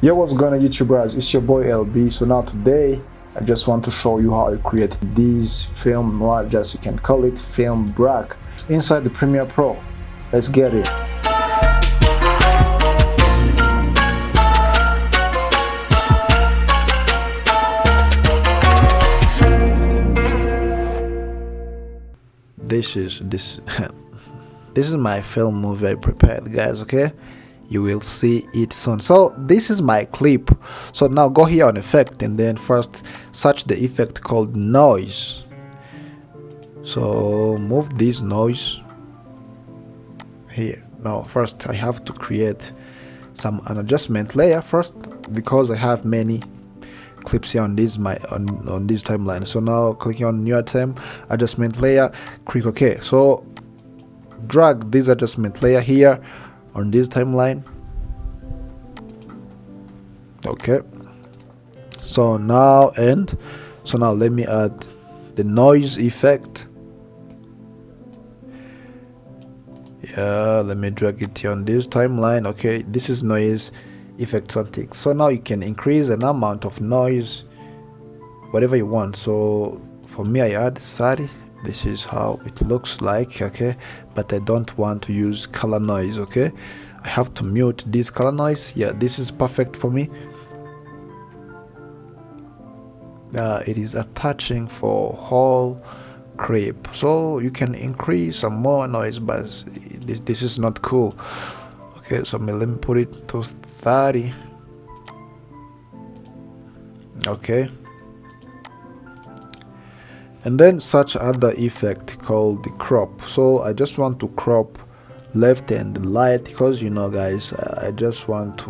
Yo, what's going on YouTube guys, it's your boy LB. So now today I just want to show you how I create this film noir, just you can call it film black, inside the Premiere Pro. Let's get it. This is this is my film movie I prepared, guys. Okay, you will see it soon. So this is my clip. So now go here on effect and then first search the effect called noise. So move this noise here. Now first I have to create an adjustment layer first, because I have many clips here on this on this timeline. So now clicking on new item, adjustment layer, click OK. So drag this adjustment layer here on this timeline. Okay, so now let me add the noise effect. Yeah, let me drag it here on this timeline. Okay, this is noise effect something. So now you can increase an amount of noise, whatever you want. So for me, I add 30. This is how it looks like. Okay, but I don't want to use color noise. Okay, I have to mute this color noise. Yeah, this is perfect for me. It is attaching for whole clip, so you can increase some more noise, but this is not cool. Okay, so let me put it to 30. Okay, and then such other effect called the crop. So I just want to crop left and right, because you know guys, I just want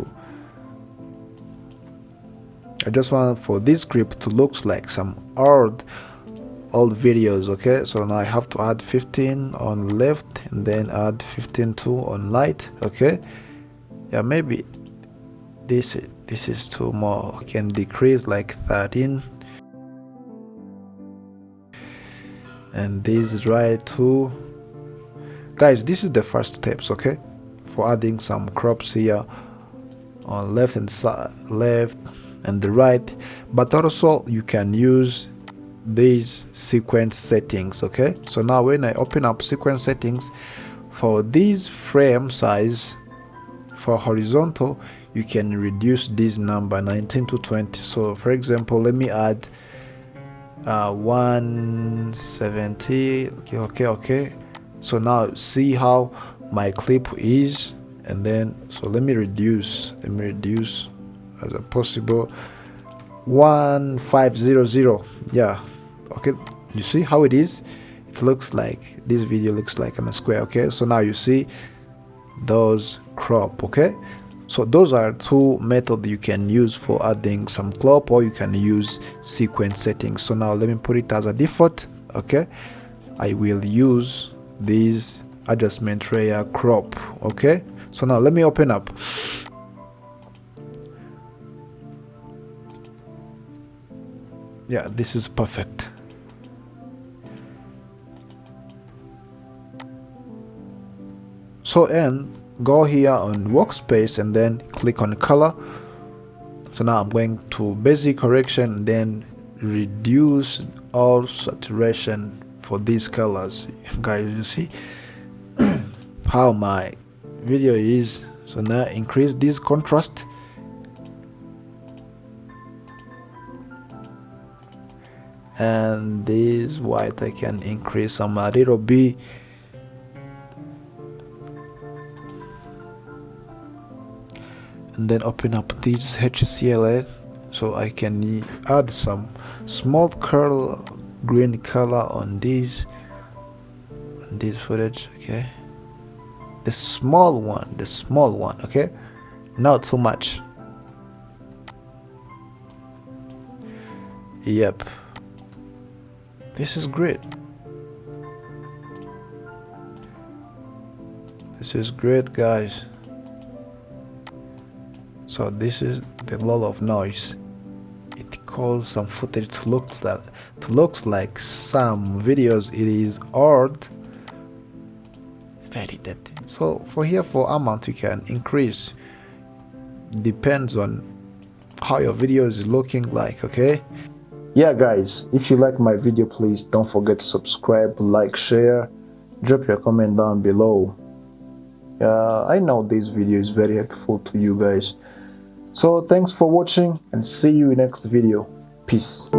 for this clip to look like some old videos. Okay, so now I have to add 15 on left and then add 15 too on right. Okay, yeah, maybe this is too more. I can decrease like 13, and this is right too. Guys, this is the first steps, okay, for adding some crops here on left and left and the right, but also you can use these sequence settings. Okay, so now when I open up sequence settings, for this frame size for horizontal, you can reduce this number 19 to 20. So for example, let me add 170. Okay, so now see how my clip is, and then so let me reduce as a possible 1500. Yeah, okay, you see how it is. It looks like this video looks like on a square. Okay, so now you see those crop. Okay, so those are two methods you can use for adding some crop, or you can use sequence settings. So now let me put it as a default. Okay, I will use this adjustment layer crop. Okay, so now let me open up. Yeah, this is perfect. So and go here on workspace and then click on color. So now I'm going to basic correction and then reduce all saturation for these colors. Guys, you see how my video is. So now increase this contrast, and this white I can increase some a little bit. And then open up this HCLA, so I can add some small curl green color on this footage. Okay, the small one. Okay, not too much. Yep, this is great. This is great, guys. So this is the level of noise. It calls some footage to looks like some videos. It is odd. It's very dirty. So for amount you can increase. Depends on how your video is looking like. Okay, yeah guys, if you like my video, please don't forget to subscribe, like, share, drop your comment down below. I know this video is very helpful to you guys. So thanks for watching and see you in next video. Peace.